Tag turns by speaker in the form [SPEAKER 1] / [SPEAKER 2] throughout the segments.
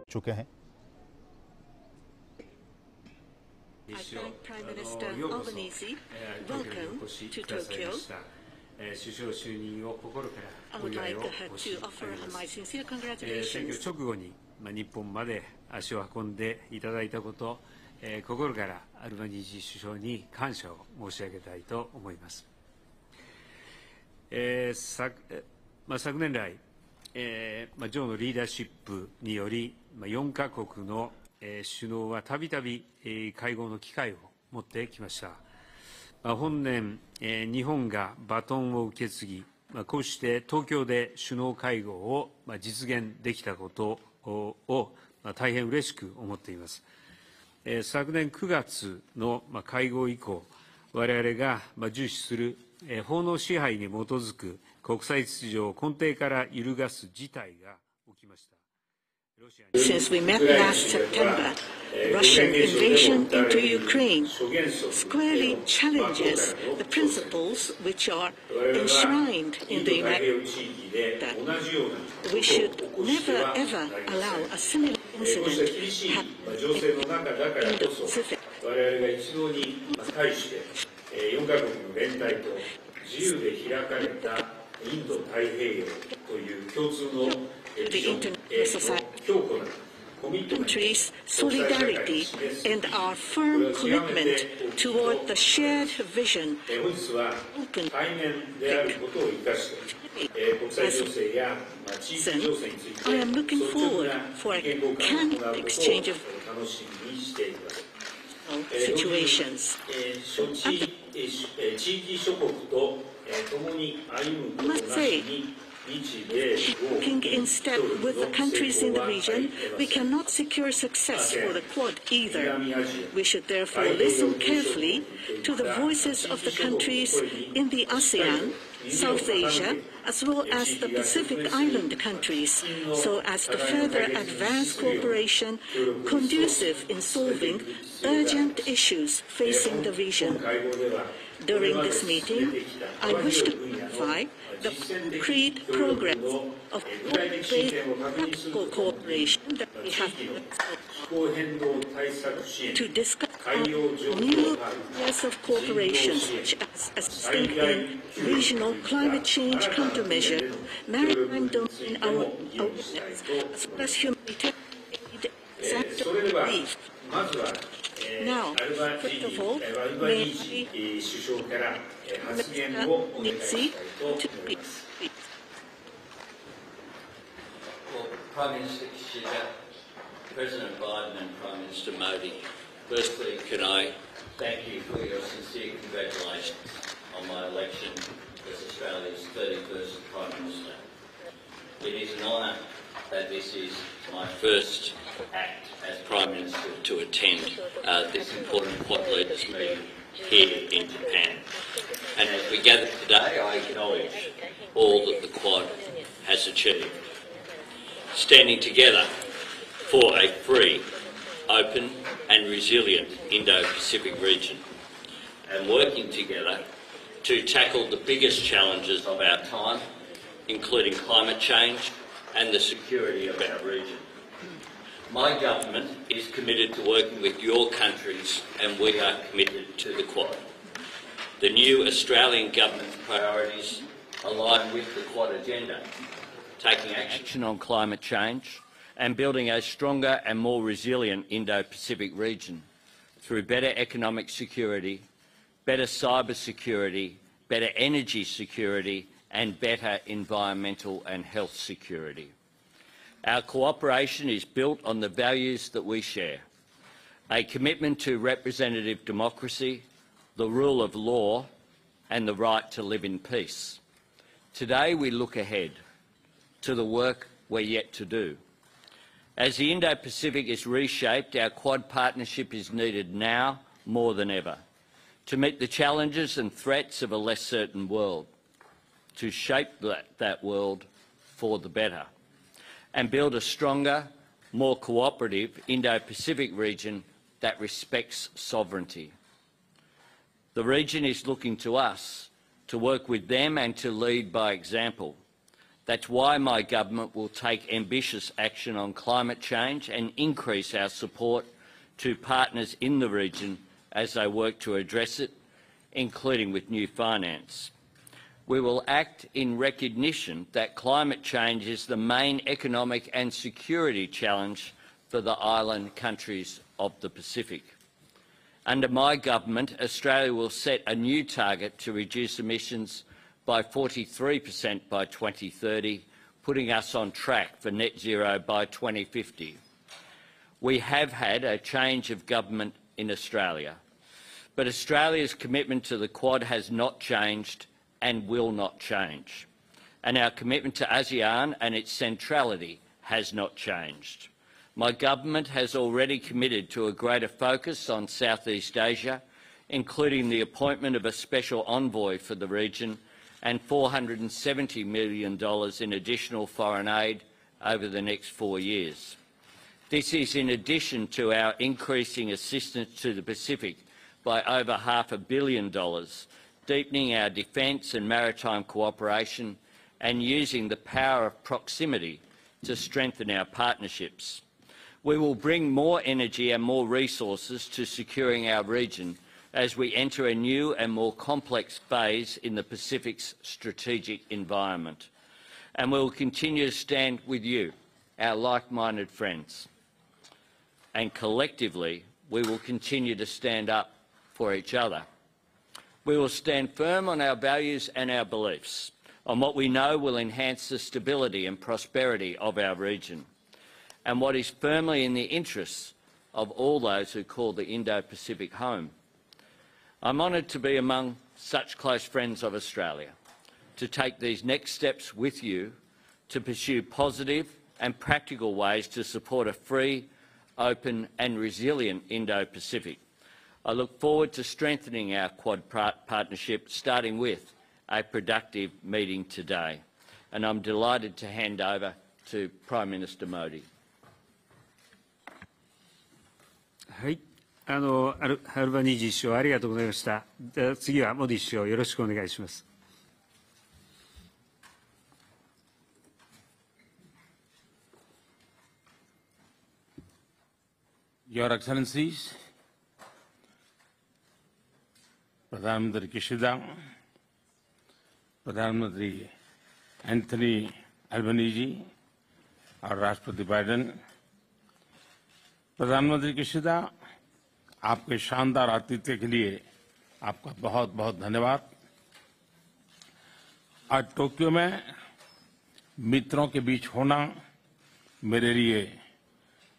[SPEAKER 1] चुके हैं।
[SPEAKER 2] I thank Prime Minister Albanese. Welcome to Tokyo. I would like to offer my sincere congratulations.
[SPEAKER 3] 選挙直後に日本まで足を運んでいただいたこと、心からアルバニージー首相に感謝を申し上げたいと思います。昨年来、ジョーのリーダーシップにより、4カ国の首脳はたびたび会合の機会を持ってきました。本年、日本がバトンを受け継ぎ、こうして東京で首脳会合を実現できたことを大変嬉しく思っています。昨年9月の会合以降、我々が重視する法の支配に基づく国際秩序を根底から揺るがす事態が起きました。
[SPEAKER 2] Since we met last September, Russian invasion into Ukraine squarely challenges the principles which are enshrined in the United States. We should never ever allow a similar incident to happen in the Pacific.
[SPEAKER 3] 4カ国の連帯と自由で開かれたインド太平洋という共通のビジョンの強固なコミットメント、
[SPEAKER 2] countries' solidarity and our firm commitment toward the shared vision.
[SPEAKER 3] 本日は対面であることを生かして国際情勢や地域情勢について
[SPEAKER 2] I am looking forward for a candid exchange of
[SPEAKER 3] 楽しみにしています。
[SPEAKER 2] situations.
[SPEAKER 3] 地域諸国と共に歩むことなしに
[SPEAKER 2] Keeping in step with the countries in the region, we cannot secure success for the Quad either. We should therefore listen carefully to the voices of the countries in the ASEAN, South Asia, as well as the Pacific Island countries, so as to further advance cooperation conducive in solving urgent issues facing the region. During this meeting, I wish to clarify the concrete progress of practical cooperation that we have to discuss new areas of cooperation, such as assisting in regional climate change countermeasures, maritime domain awareness, as well as humanitarian aid and relief. Now, first of all, may I to
[SPEAKER 4] Prime Minister Kishida, President Biden and Prime Minister Modi, firstly, can I thank you for your sincere congratulations on my election as Australia's 31st Prime Minister. It is an honour that this is my first act as Prime Minister to attend this important Quad Leaders meeting here in Japan. And as we gather today, I acknowledge all that the Quad has achieved. Standing together for a free, open and resilient Indo-Pacific region, and working together to tackle the biggest challenges of our time, including climate change and the security of our region. My government is committed to working with your countries, and we are committed to the Quad. The new Australian government's priorities align with the Quad agenda, taking action on climate change and building a stronger and more resilient Indo-Pacific region through better economic security, better cyber security, better energy security and better environmental and health security. Our cooperation is built on the values that we share: a commitment to representative democracy, the rule of law and the right to live in peace. Today we look ahead to the work we're yet to do. As the Indo-Pacific is reshaped, our Quad partnership is needed now more than ever to meet the challenges and threats of a less certain world, to shape that world for the better, and build a stronger, more cooperative Indo-Pacific region that respects sovereignty. The region is looking to us to work with them and to lead by example. That's why my government will take ambitious action on climate change and increase our support to partners in the region as they work to address it, including with new finance. We will act in recognition that climate change is the main economic and security challenge for the island countries of the Pacific. Under my government, Australia will set a new target to reduce emissions by 43% by 2030, putting us on track for net zero by 2050. We have had a change of government in Australia, but Australia's commitment to the Quad has not changed and will not change. And our commitment to ASEAN and its centrality has not changed. My government has already committed to a greater focus on Southeast Asia, including the appointment of a special envoy for the region and $470 million in additional foreign aid over the next 4 years. This is in addition to our increasing assistance to the Pacific by over $500 million, deepening our defence and maritime cooperation and using the power of proximity to strengthen our partnerships. We will bring more energy and more resources to securing our region as we enter a new and more complex phase in the Pacific's strategic environment. And we will continue to stand with you, our like-minded friends. And collectively, we will continue to stand up for each other. We will stand firm on our values and our beliefs, on what we know will enhance the stability and prosperity of our region, and what is firmly in the interests of all those who call the Indo-Pacific home. I'm honoured to be among such close friends of Australia, to take these next steps with you to pursue positive and practical ways to support a free, open and resilient Indo-Pacific. I look forward to strengthening our Quad partnership, starting with a productive meeting today. And I'm delighted to hand over to Prime Minister Modi.
[SPEAKER 3] はい、アルバニージー首相ありがとうございました。では次はモディ首相よろしくお願いします。
[SPEAKER 1] Your Excellencies, प्रधानमंत्री Kishida, प्रधानमंत्री Anthony Albanese और राष्ट्रपति Biden, प्रधानमंत्री Kishida, आपके शानदार आतिथ्य के लिए आपका बहुत बहुत धन्यवाद। आज टोक्यो में मित्रों के बीच होना मेरे लिए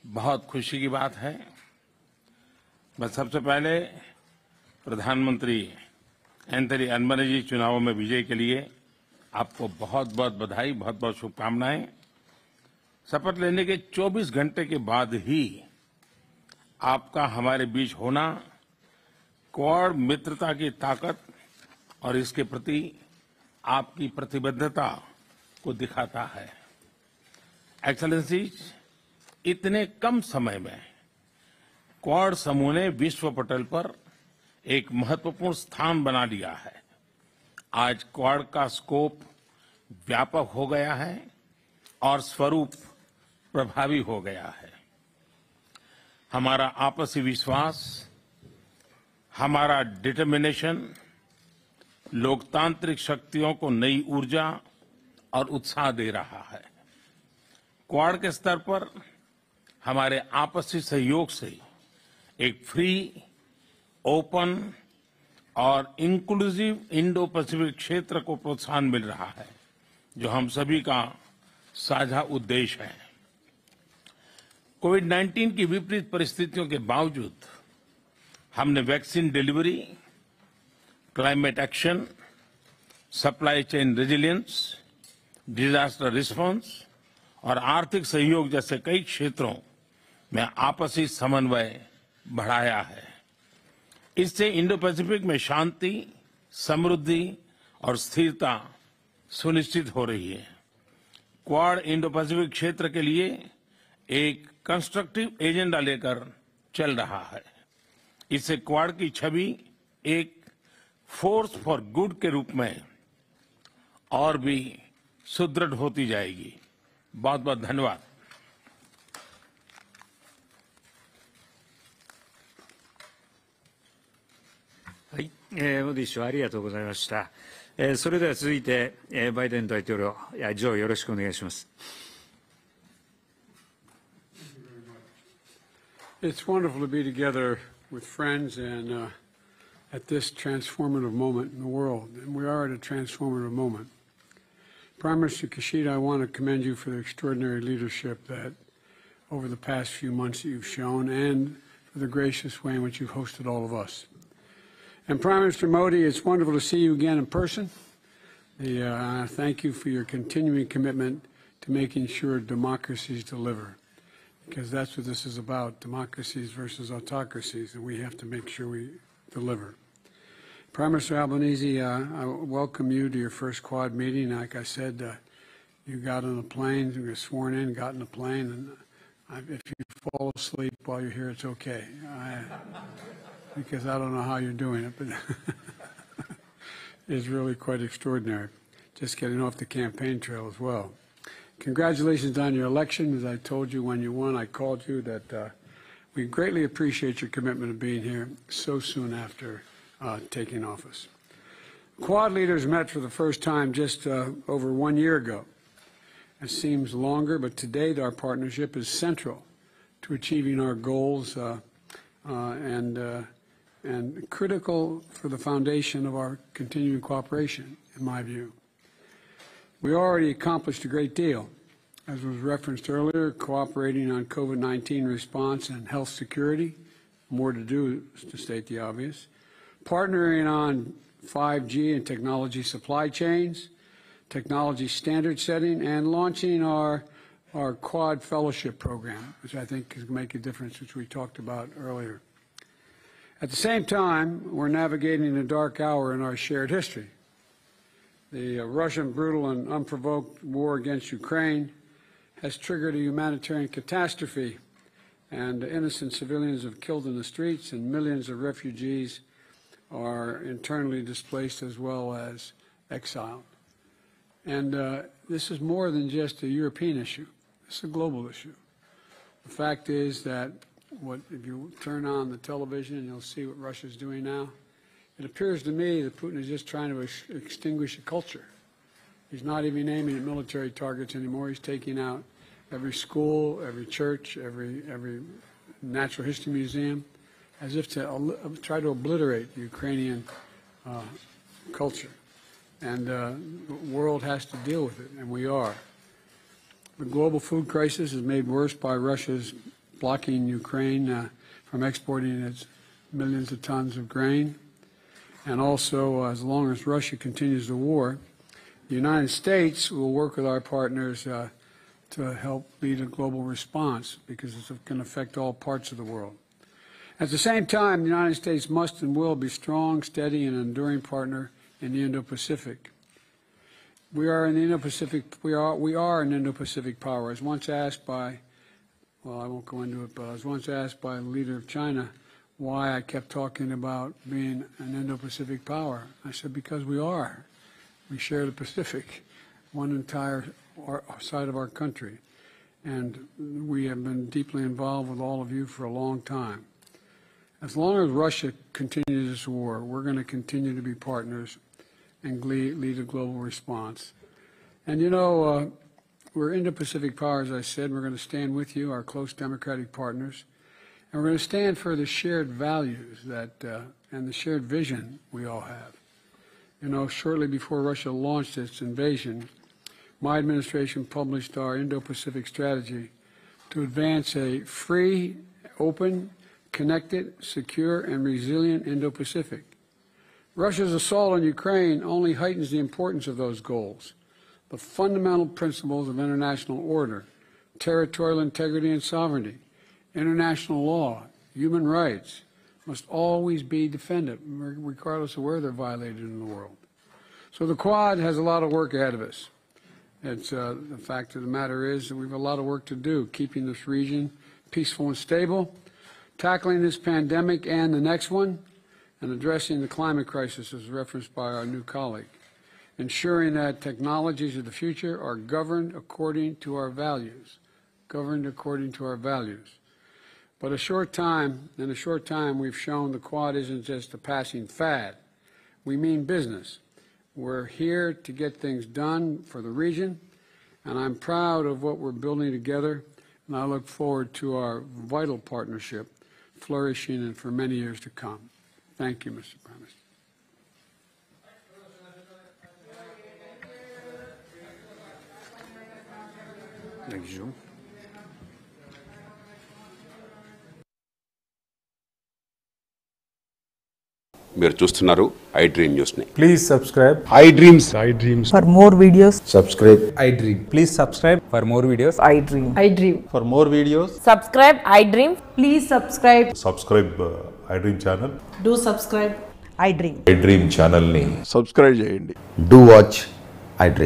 [SPEAKER 1] बहुत खुशी की बात है। मैं सबसे पहले प्रधानमंत्री एंथनी अल्बनीजी चुनावों में विजय के लिए आपको बहुत बहुत बधाई, बहुत बहुत शुभकामनाएं। शपथ लेने के 24 घंटे के बाद ही आपका हमारे बीच होना क्वाड मित्रता की ताकत और इसके प्रति आपकी प्रतिबद्धता को दिखाता है। एक्सेलेंसीज, इतने कम समय में क्वाड समूह ने विश्व पटल पर एक महत्वपूर्ण स्थान बना लिया है। आज क्वाड का स्कोप व्यापक हो गया है और स्वरूप प्रभावी हो गया है। हमारा आपसी विश्वास, हमारा डिटर्मिनेशन लोकतांत्रिक शक्तियों को नई ऊर्जा और उत्साह दे रहा है। क्वाड के स्तर पर हमारे आपसी सहयोग से एक फ्री, ओपन और इंक्लूसिव इंडो पैसिफिक क्षेत्र को प्रोत्साहन मिल रहा है, जो हम सभी का साझा उद्देश्य है। कोविड-19 की विपरीत परिस्थितियों के बावजूद हमने vaccine delivery, climate action, supply chain resilience, disaster response और आर्थिक सहयोग जैसे कई क्षेत्रों में आपसी समन्वय बढ़ाया है। इससे इंडो पैसिफिक में शांति, समृद्धि और स्थिरता सुनिश्चित हो रही है। क्वाड इंडो पैसिफिक क्षेत्र के लिए एक कंस्ट्रक्टिव एजेंडा लेकर चल रहा है। इससे क्वाड की छवि एक फोर्स फॉर गुड के रूप में और भी सुदृढ़ होती जाएगी। बहुत बहुत धन्यवाद।
[SPEAKER 3] はい、モディ首相ありがとうございました。それでは続いて、バイデン大統領、ジョーよろしくお願いします。
[SPEAKER 5] It's wonderful to be together with friends and at this transformative moment in the world, and we are at a transformative moment. Prime Minister Kishida, I want to commend you for the extraordinary leadership that over the past few months that you've shown and for the gracious way in which you've hosted all of us. And Prime Minister Modi, it's wonderful to see you again in person. Thank you for your continuing commitment to making sure democracies deliver, because that's what this is about, democracies versus autocracies, and we have to make sure we deliver. Prime Minister Albanese, I welcome you to your first Quad meeting. Like I said, you got on a plane, you were sworn in, got in a plane, and if you fall asleep while you're here, it's okay. Because I don't know how you're doing it, but it's really quite extraordinary. Just getting off the campaign trail as well. Congratulations on your election. As I told you when you won, I called you that we greatly appreciate your commitment to being here so soon after taking office. Quad leaders met for the first time just over 1 year ago. It seems longer, but today our partnership is central to achieving our goals and critical for the foundation of our continuing cooperation, in my view. We already accomplished a great deal, as was referenced earlier, cooperating on COVID-19 response and health security, more to do, to state the obvious, partnering on 5G and technology supply chains, technology standard setting, and launching our Quad Fellowship Program, which I think can make a difference, which we talked about earlier. At the same time, we're navigating a dark hour in our shared history. The Russian brutal and unprovoked war against Ukraine has triggered a humanitarian catastrophe, and innocent civilians have killed in the streets, and millions of refugees are internally displaced as well as exiled. And this is more than just a European issue. It's a global issue. The fact is that if you turn on the television, you'll see what Russia's doing now. It appears to me that Putin is just trying to extinguish a culture. He's not even aiming at military targets anymore. He's taking out every school, every church, every natural history museum, as if to try to obliterate the Ukrainian culture. And the world has to deal with it, and we are. The global food crisis is made worse by Russia's blocking Ukraine from exporting its millions of tons of grain. And also, as long as Russia continues the war, the United States will work with our partners to help lead a global response, because it's going to affect all parts of the world. At the same time, the United States must and will be a strong, steady, and enduring partner in the Indo-Pacific. We are an Indo-Pacific. We are an Indo-Pacific power. As once asked by, well, I won't go into it, but I was once asked by the leader of China why I kept talking about being an Indo-Pacific power. I said, because we are. We share the Pacific, one entire side of our country. And we have been deeply involved with all of you for a long time. As long as Russia continues this war, we're going to continue to be partners and lead a global response. And you know, we're Indo-Pacific power, as I said. We're going to stand with you, our close democratic partners. And we're going to stand for the shared values and the shared vision we all have. You know, shortly before Russia launched its invasion, my administration published our Indo-Pacific strategy to advance a free, open, connected, secure, and resilient Indo-Pacific. Russia's assault on Ukraine only heightens the importance of those goals. The fundamental principles of international order, territorial integrity and sovereignty, international law, human rights, must always be defended, regardless of where they're violated in the world. So the Quad has a lot of work ahead of us. It's, the fact of the matter is that we have a lot of work to do, keeping this region peaceful and stable, tackling this pandemic and the next one, and addressing the climate crisis as referenced by our new colleague, ensuring that technologies of the future are governed according to our values, But in a short time, we've shown the Quad isn't just a passing fad. We mean business. We're here to get things done for the region, and I'm proud of what we're building together, and I look forward to our vital partnership flourishing and for many years to come. Thank you, Mr. Prime Minister.
[SPEAKER 3] Thank you.
[SPEAKER 6] మీరు చూస్తున్నారు iDream news ని.
[SPEAKER 7] Please subscribe
[SPEAKER 6] iDreams.
[SPEAKER 8] For more videos,
[SPEAKER 6] Subscribe
[SPEAKER 7] iDream. Please subscribe for more videos.
[SPEAKER 8] iDream.
[SPEAKER 7] For more videos,
[SPEAKER 8] Subscribe iDream. Please subscribe.
[SPEAKER 9] Subscribe iDream channel.
[SPEAKER 8] Do subscribe iDream.
[SPEAKER 9] iDream ఛానల్ని
[SPEAKER 10] subscribe చేయండి.
[SPEAKER 6] Do watch iDream.